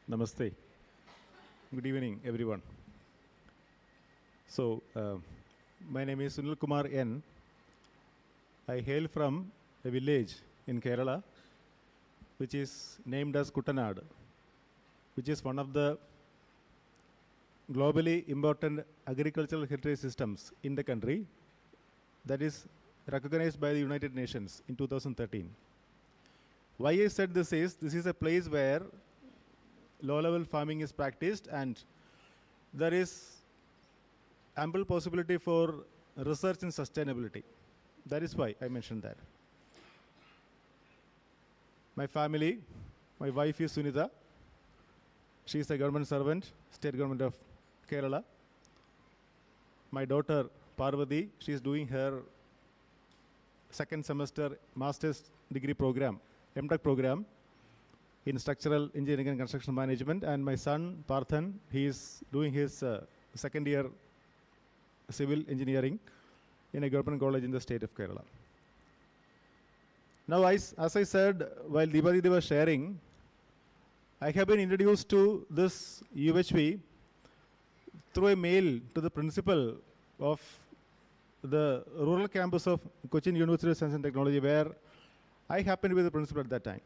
Namaste. Good evening, everyone. So, my name is Sunil Kumar N. I hail from a village in Kerala, which is named as Kuttanad, which is one of the globally important agricultural heritage systems in the country that is recognized by the United Nations in 2013. Why I said this is a place where low-level farming is practiced and there is ample possibility for research in sustainability. That is why I mentioned that. My family, my wife is Sunitha. She is a government servant, state government of Kerala. My daughter Parvati, she is doing her second semester master's degree program, MTech program in structural engineering and construction management, and my son Parthan, he is doing his second year civil engineering in a government college in the state of Kerala. Now, as I said while Deepadi was sharing, I have been introduced to this UHV through a mail to the principal of the rural campus of Cochin University of Science and Technology, where I happened to be the principal at that time.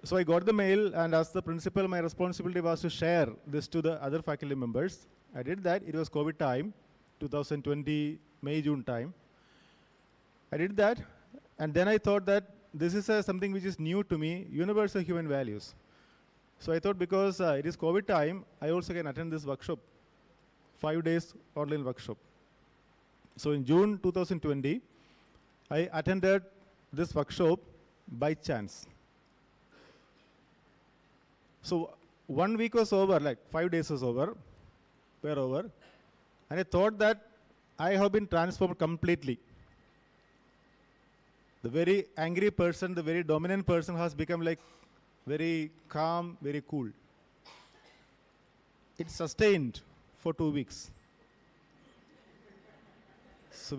So I got the mail, and as the principal, my responsibility was to share this to the other faculty members. I did that. It was COVID time, 2020, May, June time. I did that, and then I thought that this is something which is new to me, universal human values. So I thought because it is COVID time, I also can attend this workshop, 5 days online workshop. So in June 2020, I attended this workshop by chance. So 1 week was over, like 5 days was over, were over, and I thought that I have been transformed completely. The very angry person, the very dominant person has become like very calm, very cool. It sustained for 2 weeks. So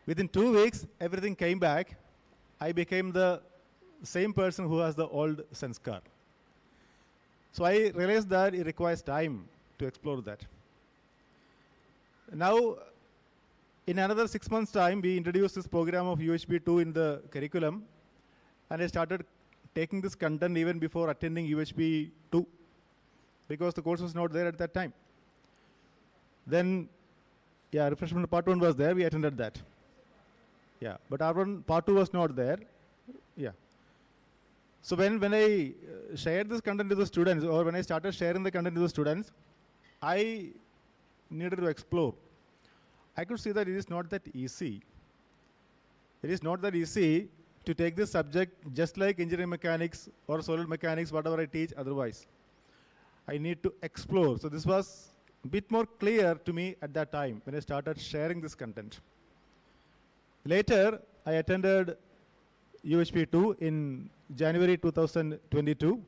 within 2 weeks, everything came back. I became the same person who has the old sanskar. So I realized that it requires time to explore that. Now, in another 6 months' time, we introduced this program of UHB2 in the curriculum, and I started taking this content even before attending UHB2, because the course was not there at that time. Then, yeah, refreshment part 1 was there, we attended that. Yeah, but part 2 was not there. Yeah. So when I shared this content to the students, or when I started sharing the content to the students, I needed to explore. I could see that it is not that easy. It is not that easy to take this subject just like engineering mechanics or solid mechanics, whatever I teach otherwise. I need to explore. So this was a bit more clear to me at that time when I started sharing this content. Later, I attended UHP2 in January 2022.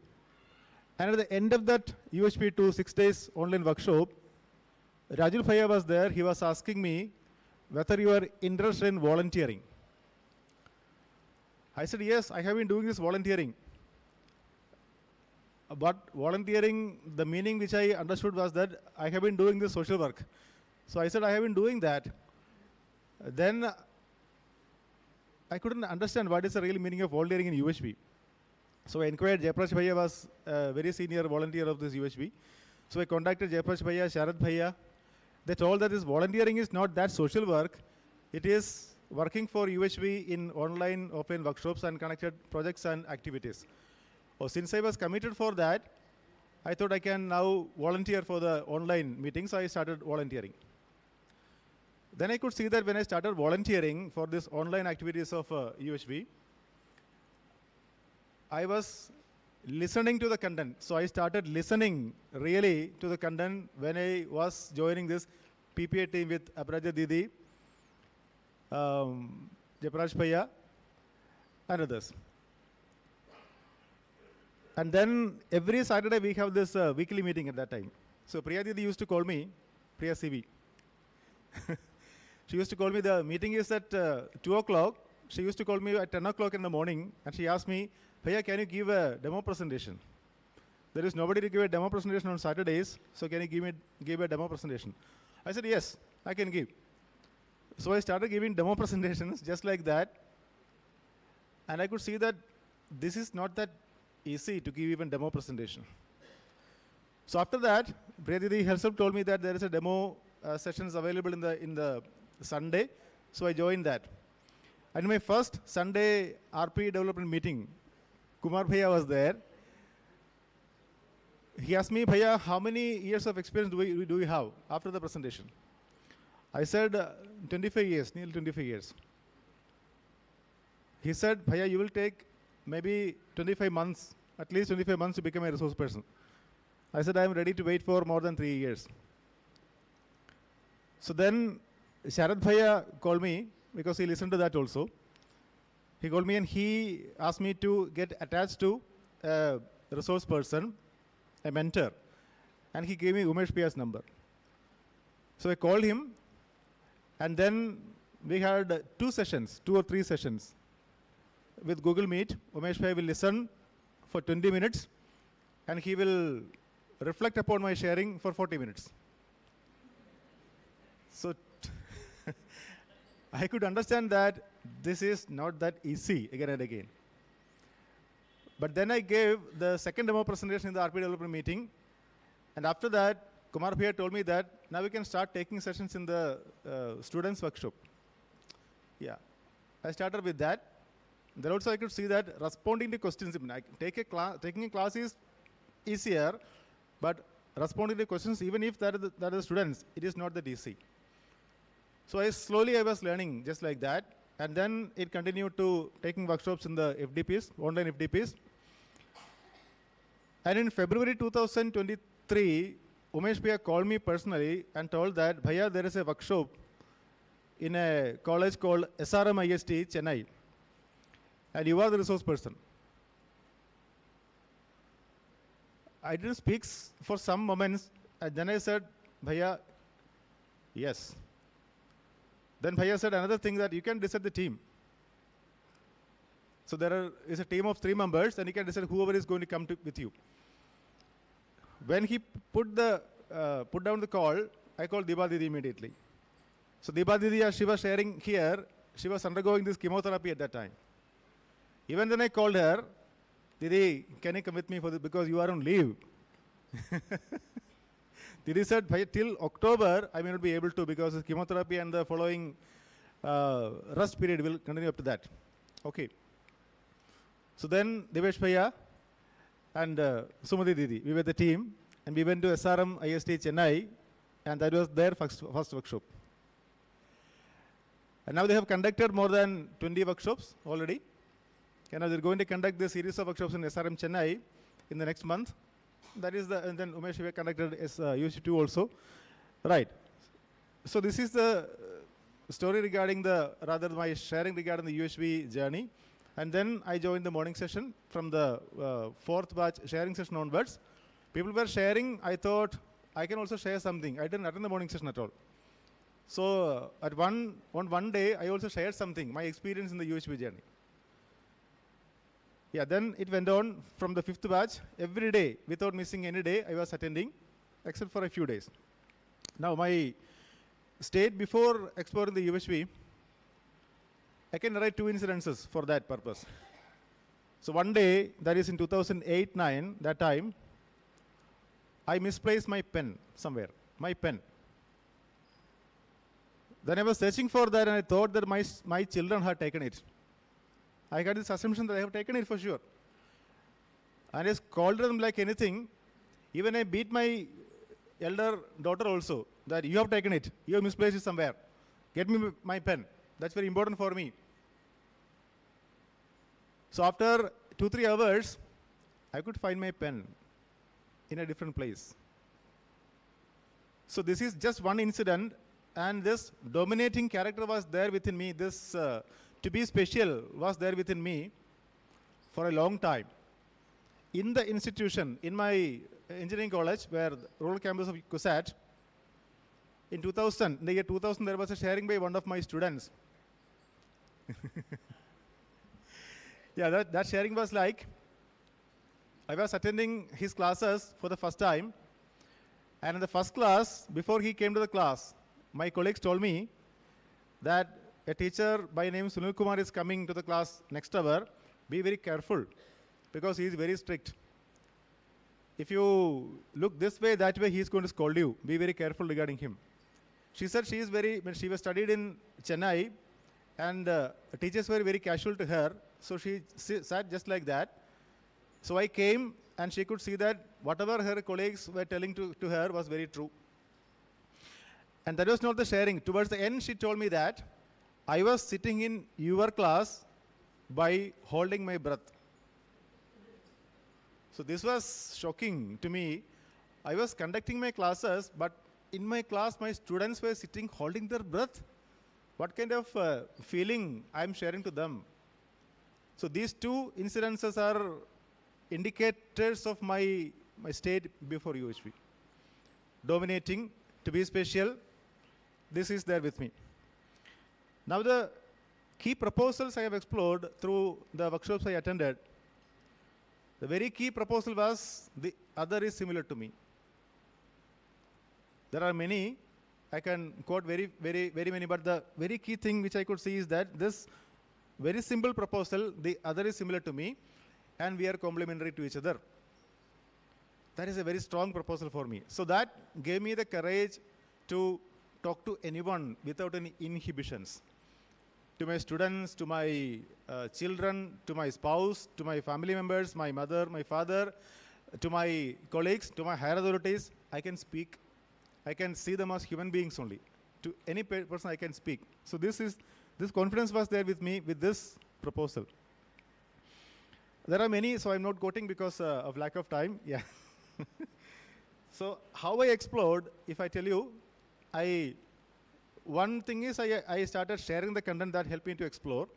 And at the end of that UHP2 6 days online workshop, Rajul Bhaiya was there. He was asking me whether you are interested in volunteering. I said, yes, I have been doing this volunteering. But volunteering, the meaning which I understood was that I have been doing this social work. So I said, I have been doing that. Then I couldn't understand what is the real meaning of volunteering in UHB. So I inquired. Jayaprakash Bhaiya was a very senior volunteer of this UHB. So I contacted Jayaprakash Bhaiya, Sharad Bhaiya. They told that this volunteering is not that social work. It is working for UHB in online, offline workshops and connected projects and activities. Oh, since I was committed for that, I thought I can now volunteer for the online meetings. So I started volunteering. Then I could see that when I started volunteering for this online activities of UHB, I was listening to the content. So I started listening really to the content when I was joining this PPA team with Apraja Didi, Jayaprakash Bhaiya, and others. And then every Saturday we have this weekly meeting at that time. So Priya Didi used to call me, Priya CV. She used to call me, the meeting is at 2 o'clock. She used to call me at 10 o'clock in the morning, and she asked me, Bhaiya, can you give a demo presentation? There is nobody to give a demo presentation on Saturdays, so can you give a demo presentation? I said, yes, I can give. So I started giving demo presentations just like that. And I could see that this is not that easy to give even demo presentation. So after that, Priya Didi herself told me that there is a demo sessions available in the Sunday. So I joined that. And in my first Sunday RP development meeting, Kumar Bhaiya was there. He asked me, Bhaiya, how many years of experience do we have after the presentation? I said, 25 years, nearly 25 years. He said, Bhaiya, you will take maybe 25 months, at least 25 months to become a resource person. I said, I am ready to wait for more than 3 years. So then Sharad Bhaiya called me because he listened to that also. He called me and he asked me to get attached to a resource person, a mentor. And he gave me Umesh Bhaiya's number. So I called him, and then we had 2 or 3 sessions with Google Meet. Umesh Bhaiya will listen for 20 minutes, and he will reflect upon my sharing for 40 minutes. So I could understand that this is not that easy again and again. But then I gave the second demo presentation in the RP development meeting. And after that, Kumar Bhaiya told me that now we can start taking sessions in the students' workshop. Yeah, I started with that. Then also I could see that responding to questions, taking a class is easier, but responding to questions, even if that are the students, it is not that easy. So I was learning just like that. And then it continued to taking workshops in the FDPs, online FDPs. And in February 2023, Umesh Bhaiya called me personally and told that, Bhaiya, there is a workshop in a college called SRM IST, Chennai. And you are the resource person. I didn't speak for some moments. And then I said, Bhaiya, yes. Then Bhaiya said another thing, that you can decide the team. So there is a team of 3 members, and you can decide whoever is going to come with you. When he put down the call, I called Diba Didi immediately. So Diba Didi, as she was sharing here, she was undergoing this chemotherapy at that time. Even then I called her, Didi, can you come with me for this, because you are on leave. Didi said, till October, I may not be able to, because the chemotherapy and the following rest period will continue up to that. Okay. So then Devesh Bhaiya and Sumati Didi, we were the team, and we went to SRM IST Chennai, and that was their first workshop. And now they have conducted more than 20 workshops already. And now they're going to conduct this series of workshops in SRM Chennai in the next month. That is and then Umesh Bhaiya conducted USP2 also. Right. So this is the story regarding my sharing regarding the USB journey. And then I joined the morning session from the 4th batch sharing session onwards. People were sharing. I thought I can also share something. I didn't attend the morning session at all. So on one day, I also shared something, my experience in the USB journey. Yeah, then it went on from the 5th batch. Every day, without missing any day, I was attending, except for a few days. Now, my state before exploring the USB, I can narrate 2 incidences for that purpose. So one day, that is in 2008-9, that time, I misplaced my pen somewhere, my pen. Then I was searching for that, and I thought that my children had taken it. I got this assumption that I have taken it for sure. And I scolded them like anything. Even I beat my elder daughter also, that you have taken it. You have misplaced it somewhere. Get me my pen. That's very important for me. So after 2-3 hours, I could find my pen in a different place. So this is just one incident, and this dominating character was there within me. This to be special was there within me for a long time. In the institution, in my engineering college, where the rural campus of CUSAT, in the year 2000, there was a sharing by one of my students. Yeah, that sharing was like, I was attending his classes for the first time. And in the first class, before he came to the class, my colleagues told me that a teacher by name Sunil Kumar is coming to the class next hour. Be very careful because he is very strict. If you look this way, that way, he is going to scold you. Be very careful regarding him. She said she was studied in Chennai, and teachers were very casual to her. So she sat just like that. So I came, and she could see that whatever her colleagues were telling to her was very true. And that was not the sharing. Towards the end, she told me that I was sitting in your class by holding my breath. So this was shocking to me. I was conducting my classes, but in my class, my students were sitting holding their breath. What kind of feeling I'm sharing to them? So these two incidences are indicators of my state before UHB. Dominating, to be special, this is there with me. Now the key proposals I have explored through the workshops I attended, the very key proposal was the other is similar to me. There are many, I can quote very many, but the very key thing which I could see is that this very simple proposal, the other is similar to me, and we are complementary to each other. That is a very strong proposal for me. So that gave me the courage to talk to anyone without any inhibitions. To my students, to my children, to my spouse, to my family members, my mother, my father, to my colleagues, to my higher authorities, I can speak. I can see them as human beings only. To any person I can speak. So this confidence was there with me with this proposal. There are many, so I'm not quoting because of lack of time. Yeah. So how I explored, if I tell you, one thing is I started sharing the content that helped me to explore.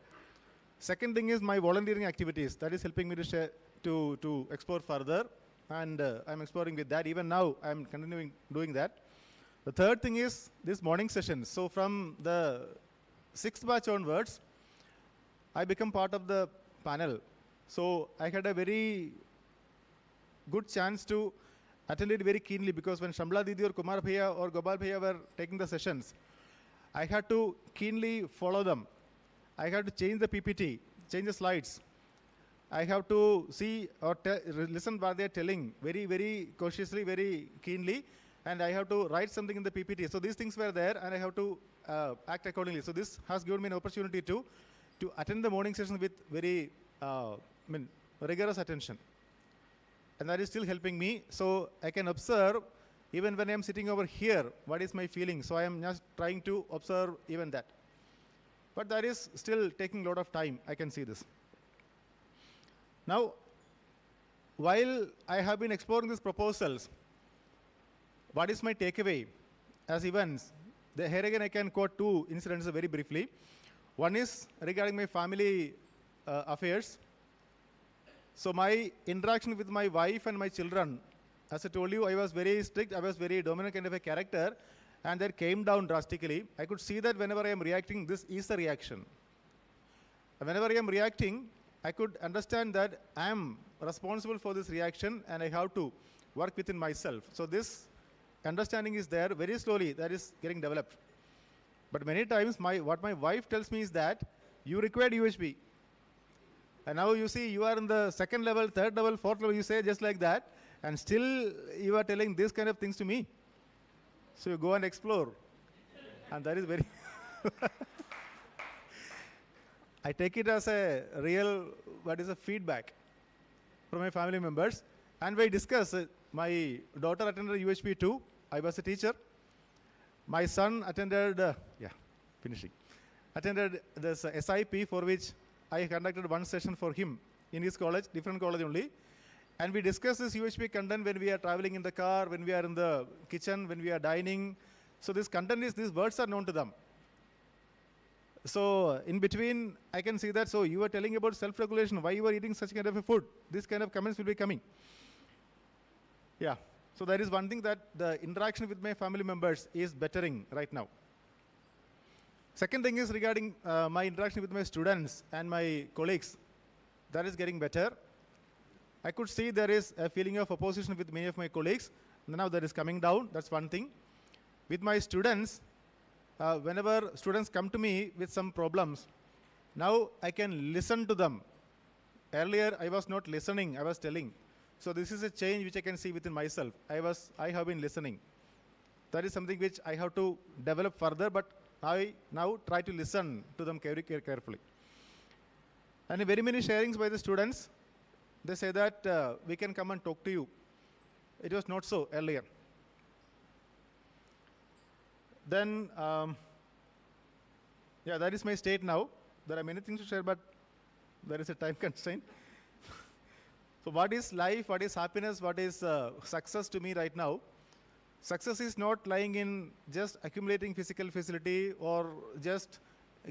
Second thing is my volunteering activities. That is helping me to share, to explore further. And I'm exploring with that. Even now, I'm continuing doing that. The third thing is this morning session. So from the 6th batch onwards, I become part of the panel. So I had a very good chance to attend it very keenly because when Shambhala Didi or Kumar Bhaiya or Gopal Bhaiya were taking the sessions, I had to keenly follow them. I had to change the PPT, change the slides. I have to see or listen what they are telling very cautiously, very keenly, and I have to write something in the PPT. So these things were there, and I have to act accordingly. So this has given me an opportunity to attend the morning sessions with very rigorous attention. And that is still helping me. So I can observe, even when I am sitting over here, what is my feeling. So I am just trying to observe even that. But that is still taking a lot of time. I can see this. Now, while I have been exploring these proposals, what is my takeaway as events? Here again, I can quote two incidents very briefly. One is regarding my family affairs. So my interaction with my wife and my children, as I told you, I was very strict, I was very dominant kind of a character, and that came down drastically. I could see that whenever I am reacting, this is a reaction. Whenever I am reacting, I could understand that I am responsible for this reaction and I have to work within myself. So this understanding is there very slowly, that is getting developed. But many times what my wife tells me is that you required UHB. And now you see you are in the second level, third level, fourth level, you say just like that, and still you are telling these kind of things to me. So you go and explore. And that is very I take it as a real, feedback from my family members. And we discuss, my daughter attended UHB 2. I was a teacher. My son attended, attended this SIP, for which I conducted one session for him in his college, different college only. And we discuss this UHB content when we are traveling in the car, when we are in the kitchen, when we are dining. So this content is, these words are known to them. So in between, I can see that, so you are telling about self-regulation, why you are eating such kind of a food. This kind of comments will be coming. Yeah, so that is one thing, that the interaction with my family members is bettering right now. Second thing is regarding my interaction with my students and my colleagues. That is getting better. I could see there is a feeling of opposition with many of my colleagues. Now that is coming down. That's one thing. With my students, whenever students come to me with some problems, now I can listen to them. Earlier, I was not listening, I was telling. So this is a change which I can see within myself. I have been listening. That is something which I have to develop further, but I now try to listen to them very carefully. And very many sharings by the students, they say that we can come and talk to you. It was not so earlier. Then, yeah, that is my state now. There are many things to share, but there is a time constraint. So what is life, what is happiness, what is success to me right now? Success is not lying in just accumulating physical facility or just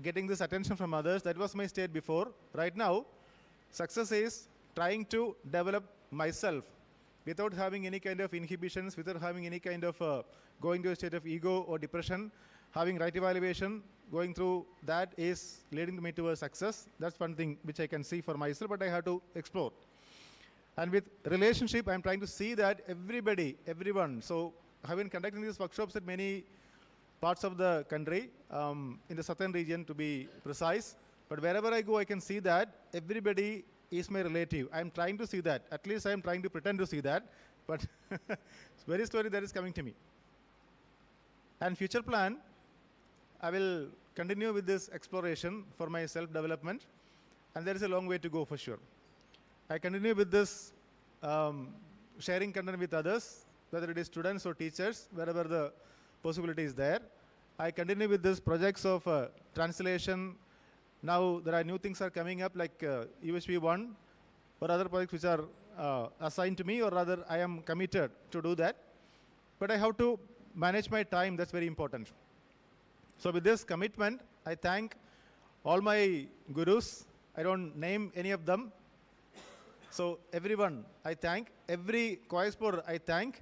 getting this attention from others. That was my state before. Right now, success is trying to develop myself without having any kind of inhibitions, without having any kind of going to a state of ego or depression, having right evaluation, going through that is leading me to a success. That's one thing which I can see for myself, but I have to explore. And with relationship, I'm trying to see that everybody, everyone. So I have been conducting these workshops at many parts of the country, in the southern region to be precise. But wherever I go, I can see that everybody is my relative. I'm trying to see that. At least I'm trying to pretend to see that. But very slowly that is coming to me. And future plan, I will continue with this exploration for my self-development. And there is a long way to go for sure. I continue with this sharing content with others, whether it is students or teachers, wherever the possibility is there. I continue with these projects of translation. Now there are new things are coming up like UHB 1 or other projects which are assigned to me, or rather I am committed to do that. But I have to manage my time, that's very important. So with this commitment, I thank all my gurus. I don't name any of them. So everyone I thank, every Koyaspur I thank,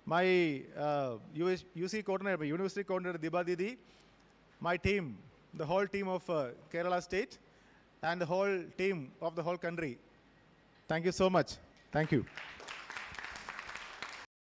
my UC coordinator, my university coordinator Diba Didi, my team, the whole team of Kerala State, and the whole team of the whole country. Thank you so much. Thank you.